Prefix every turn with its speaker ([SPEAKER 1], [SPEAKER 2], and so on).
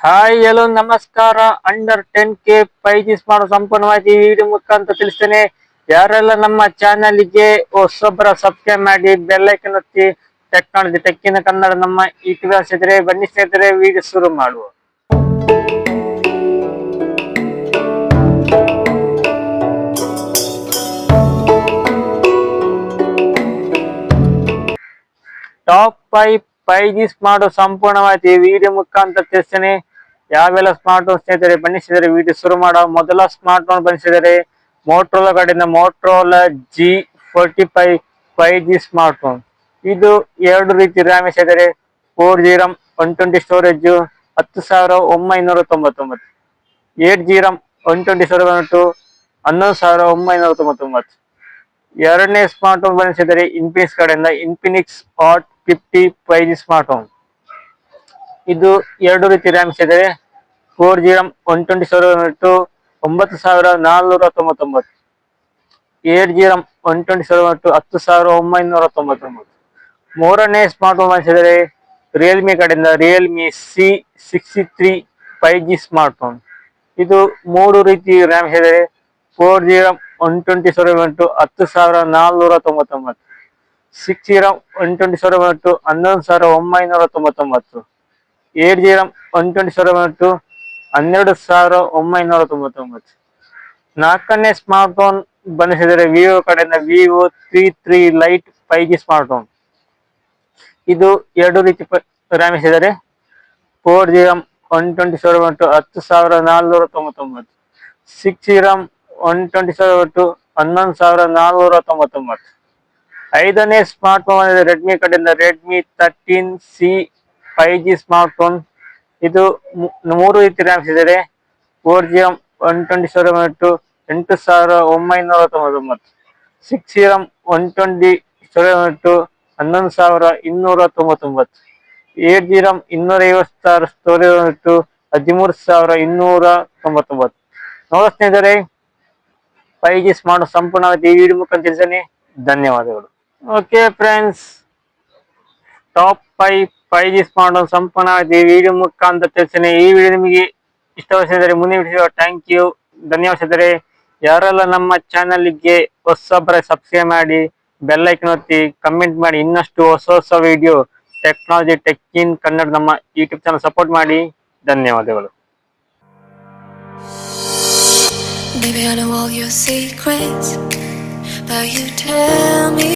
[SPEAKER 1] Hi hello ನಮಸ್ಕಾರ. Under 10K 5G ಮಾಡೋ ಸಂಪೂರ್ಣವಾಗಿ ಈ ವಿಡಿಯೋ ಮುಖಾಂತರ ತಿಳಿಸ್ತೇನೆ. ಯಾರೆಲ್ಲ ನಮ್ಮ ಚಾನಲ್ಗೆ ಹೊಸೊಬ್ಬರ ಸಬ್ಸ್ಕ್ರೈಬ್ ಮಾಡಿ ಬೆಲ್ ಐಕನ್ ಒತ್ತಿ ಟೆಕ್ನಾಲಜಿ ಟೆಕ್ಕಿನ ಕನ್ನಡ ನಮ್ಮ ಯೂಟ್ಯೂಬ್ ಇದ್ರೆ ಬನ್ನಿ ಸ್ನೇಹಿತರೆ, ವಿಡಿಯೋ ಶುರು ಮಾಡುವ. ಟಾಪ್ 5G ಮಾಡೋ ಸಂಪೂರ್ಣವಾಗಿ ವಿಡಿಯೋ ಮುಖಾಂತರ ತಿಳಿಸ್ತೇನೆ. ಯಾವೆಲ್ಲ ಸ್ಮಾರ್ಟ್ ಫೋನ್ ಸ್ನೇಹಿತರೆ ಬನ್ನಿಸಿದರೆ ವಿಡಿಯೋ ಶುರು ಮಾಡೋ. ಮೊದಲ ಸ್ಮಾರ್ಟ್ ಫೋನ್ ಬನ್ನಿಸಿದರೆ ಮೋಟ್ರೋಲಾ ಕಡೆಯಿಂದ Motorola G45 5G smart phone. ಇದು ಎರಡು ರೀತಿ ರ್ಯಾಮ್ ಇದ್ದಾರೆ. 4GB RAM 120 storage 10,999. 8GB RAM 120 storage 11,999. ಎರಡನೇ ಸ್ಮಾರ್ಟ್ ಫೋನ್ ಬನ್ನಿಸಿದರೆ ಇನ್ಫಿನಿಕ್ಸ್ ಕಡೆಯಿಂದ Infinix hot 50 5G smart phone. ಇದು ಎರಡು ರೀತಿ ರ್ಯಾಮ್ಸ್ ಇದೆ. 4GB RAM 120 storage 9,499. 8GB RAM 120 storage 10,999. ಮೂರನೇ ಸ್ಮಾರ್ಟ್ ಫೋನ್ ಬನ್ನಿಸಿದರೆ ರಿಯಲ್ಮಿ ಕಡೆಯಿಂದ Realme C63 5G smart phone. ಇದು ಮೂರು ರೀತಿ ರ್ಯಾಮ್ಸ್ ಇದೆ. 4GB RAM 120 storage 10,499. 6GB RAM 120 storage 11,999. 8GB RAM 120 storage 12,999. ನಾಲ್ಕನೇ ಸ್ಮಾರ್ಟ್ ಫೋನ್ ಬನ್ನಿಸಿದರೆ ವಿವೋ ಕಡೆಯಿಂದ Vivo 33 light 5G smart phone. ಇದು ಎರಡು ರೀತಿ ರ್ಯಾಮ್ಸ್ ಇದ್ದಾರೆ. 4GB RAM 120 storage 10,499. 6GB RAM 120 storage 11,499. ಐದನೇ ಸ್ಮಾರ್ಟ್ ಫೋನ್ ಇದೆ ರೆಡ್ಮಿ ಕಡೆಯಿಂದ Redmi 13C 5G smart phone. ಇದು ಮೂರು ರೀತಿ ರ್ಯಾಮ್ಸ್ ಇದ್ದಾರೆ. 4GB RAM 120 storage 8,999. 6GB RAM 120 storage 11,299. 8GB RAM 256 storage 13,299. ನೋಡ ಸ್ನೇಹಿತರೆ, 5G ಸ್ಮಾರ್ಟ್ ಸಂಪೂರ್ಣವಾಗಿ ಈ ವಿಡಿಯೋ ಮುಖಾಂತರ ತಿಳಿಸೇನೆ. ಧನ್ಯವಾದಗಳು. Okay friends, top 5G smart phone ಸಂಪೂರ್ಣವಾಗಿ ವಿಡಿಯೋ ಮುಖಾಂತರ ತಿಳಿಸ್ತೇನೆ. ಈ ವಿಡಿಯೋ ನಿಮಗೆ ಇಷ್ಟವಾಗಿದ್ದರೆ ಮುಂದಿನ ವಿಡಿಯೋ ಥ್ಯಾಂಕ್ ಯು, ಧನ್ಯವಾದ. ಯಾರೆಲ್ಲ ನಮ್ಮ ಚಾನಲ್ಗೆ ಹೊಸೊಬ್ಬರ ಸಬ್ಸ್ಕ್ರೈಬ್ ಮಾಡಿ ಬೆಲ್ ಐಕನ್ ಒತ್ತಿ ಕಮೆಂಟ್ ಮಾಡಿ. ಇನ್ನಷ್ಟು ಹೊಸ video technology tech in Kannada ನಮ್ಮ ಯೂಟ್ಯೂಬ್ ಚಾನಲ್ ಸಪೋರ್ಟ್ ಮಾಡಿ. ಧನ್ಯವಾದಗಳು.
[SPEAKER 2] Baby, I know all your secrets, but you tell me